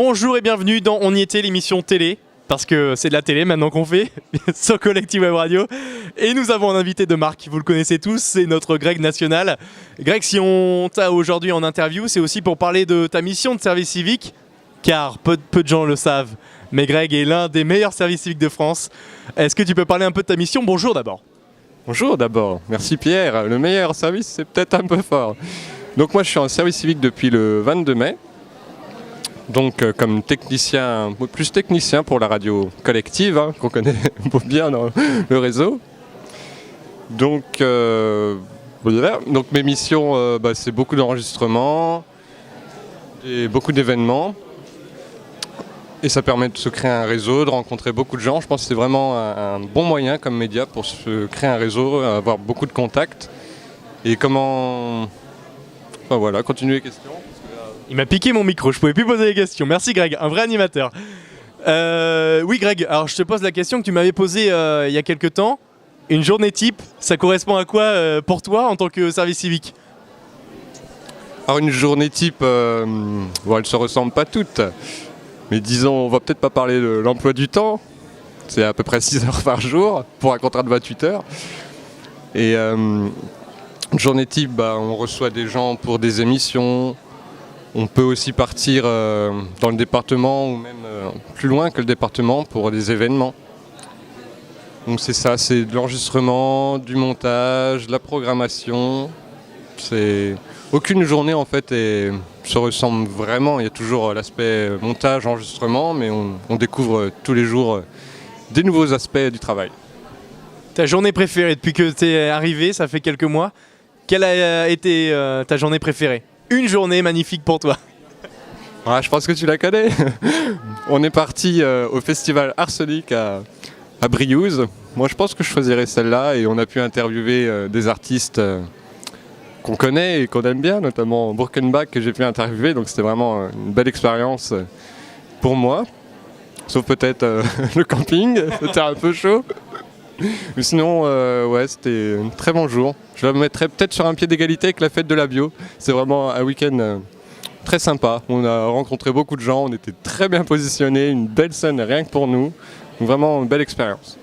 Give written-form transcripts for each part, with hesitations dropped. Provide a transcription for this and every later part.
Bonjour et bienvenue dans On y était, l'émission télé, parce que c'est de la télé maintenant qu'on fait, sur Collective Web Radio. Et nous avons un invité de marque, vous le connaissez tous, c'est notre Greg National. Greg, si on t'a aujourd'hui en interview, c'est aussi pour parler de ta mission de service civique, car peu de gens le savent, mais Greg est l'un des meilleurs services civiques de France. Est-ce que tu peux parler un peu de ta mission? Bonjour d'abord. Bonjour d'abord, merci Pierre. Le meilleur service, c'est peut-être un peu fort. Donc moi je suis en service civique depuis le 22 mai. Donc comme technicien, plus technicien pour la radio collective, qu'on connaît bien dans le réseau. Donc, voilà. Donc mes missions, c'est beaucoup d'enregistrements et beaucoup d'événements. Et ça permet de se créer un réseau, de rencontrer beaucoup de gens. Je pense que c'est vraiment un bon moyen comme média pour se créer un réseau, avoir beaucoup de contacts. Et comment... Enfin voilà, continuez les questions. Il m'a piqué mon micro, je pouvais plus poser les questions. Merci Greg, un vrai animateur. Oui Greg, alors je te pose la question que tu m'avais posée il y a quelques temps. Une journée type, ça correspond à quoi pour toi en tant que service civique? Alors une journée type, elles ne se ressemblent pas toutes. Mais disons, on va peut-être pas parler de l'emploi du temps. C'est à peu près 6 heures par jour pour un contrat de 28 heures. Et une journée type, on reçoit des gens pour des émissions. On peut aussi partir dans le département ou même plus loin que le département pour des événements. Donc c'est ça, c'est de l'enregistrement, du montage, de la programmation. Aucune journée en fait se ressemble vraiment. Il y a toujours l'aspect montage, enregistrement, mais on découvre tous les jours des nouveaux aspects du travail. Ta journée préférée depuis que tu es arrivé, ça fait quelques mois, quelle a été ta journée préférée? Une journée magnifique pour toi. Je pense que tu la connais. On est parti au festival Arsenic à Briouze. Moi je pense que je choisirais celle-là et on a pu interviewer des artistes qu'on connaît et qu'on aime bien, notamment Brockenbach que j'ai pu interviewer, donc c'était vraiment une belle expérience pour moi. Sauf peut-être le camping, c'était un peu chaud. Mais sinon, c'était un très bon jour. Je la mettrais peut-être sur un pied d'égalité avec la fête de la bio. C'est vraiment un week-end très sympa. On a rencontré beaucoup de gens, on était très bien positionnés, une belle scène rien que pour nous. Donc vraiment une belle expérience.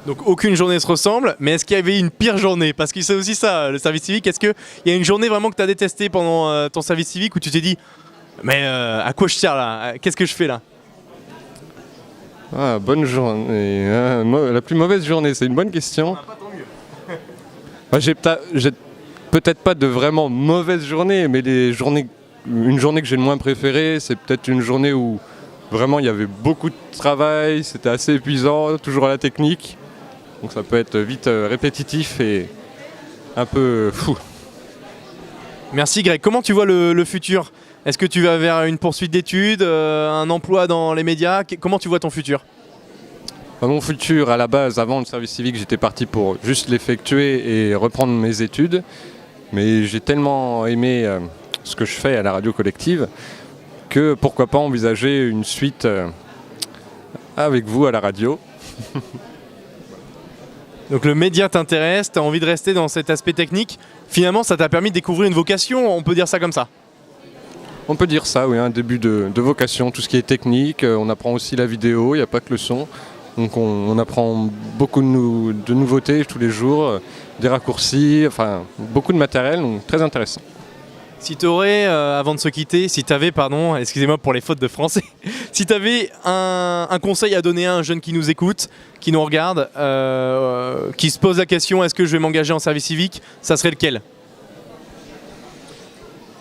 Donc aucune journée se ressemble, mais est-ce qu'il y avait une pire journée? Parce que c'est aussi ça, le service civique. Est-ce qu'il y a une journée vraiment que tu as détestée pendant ton service civique où tu t'es dit « Mais à quoi je sers là? Qu'est-ce que je fais là ?» Bonne journée. La plus mauvaise journée, c'est une bonne question. J'ai peut-être pas de vraiment mauvaise journée, mais une journée que j'ai le moins préférée, c'est peut-être une journée où vraiment il y avait beaucoup de travail, c'était assez épuisant, toujours à la technique. Donc ça peut être vite répétitif et un peu fou. Merci Greg. Comment tu vois le futur? Est-ce que tu vas vers une poursuite d'études, un emploi dans les médias? Comment tu vois ton futur? Mon futur, à la base, avant le service civique, j'étais parti pour juste l'effectuer et reprendre mes études. Mais j'ai tellement aimé ce que je fais à la radio collective que pourquoi pas envisager une suite avec vous à la radio. Donc le média t'intéresse, tu as envie de rester dans cet aspect technique. Finalement, ça t'a permis de découvrir une vocation, on peut dire ça comme ça? On peut dire ça, oui, un début de vocation, tout ce qui est technique. On apprend aussi la vidéo, il n'y a pas que le son. Donc on apprend beaucoup de nouveautés tous les jours, des raccourcis, enfin beaucoup de matériel, donc très intéressant. Si tu aurais, avant de se quitter, excusez-moi pour les fautes de français, si tu avais un conseil à donner à un jeune qui nous écoute, qui nous regarde, qui se pose la question est-ce que je vais m'engager en service civique, ça serait lequel?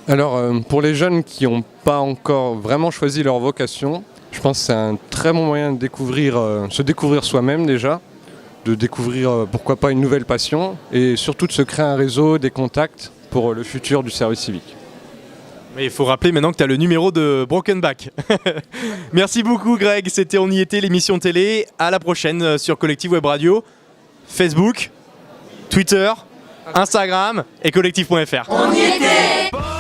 Alors pour les jeunes qui n'ont pas encore vraiment choisi leur vocation, je pense que c'est un très bon moyen de se découvrir soi-même déjà, de découvrir pourquoi pas une nouvelle passion et surtout de se créer un réseau, des contacts pour le futur du service civique. Mais il faut rappeler maintenant que tu as le numéro de Brockenbach. Merci beaucoup Greg, c'était On y était, l'émission télé. À la prochaine sur Collective Web Radio, Facebook, Twitter, Instagram et collective.fr. On y était.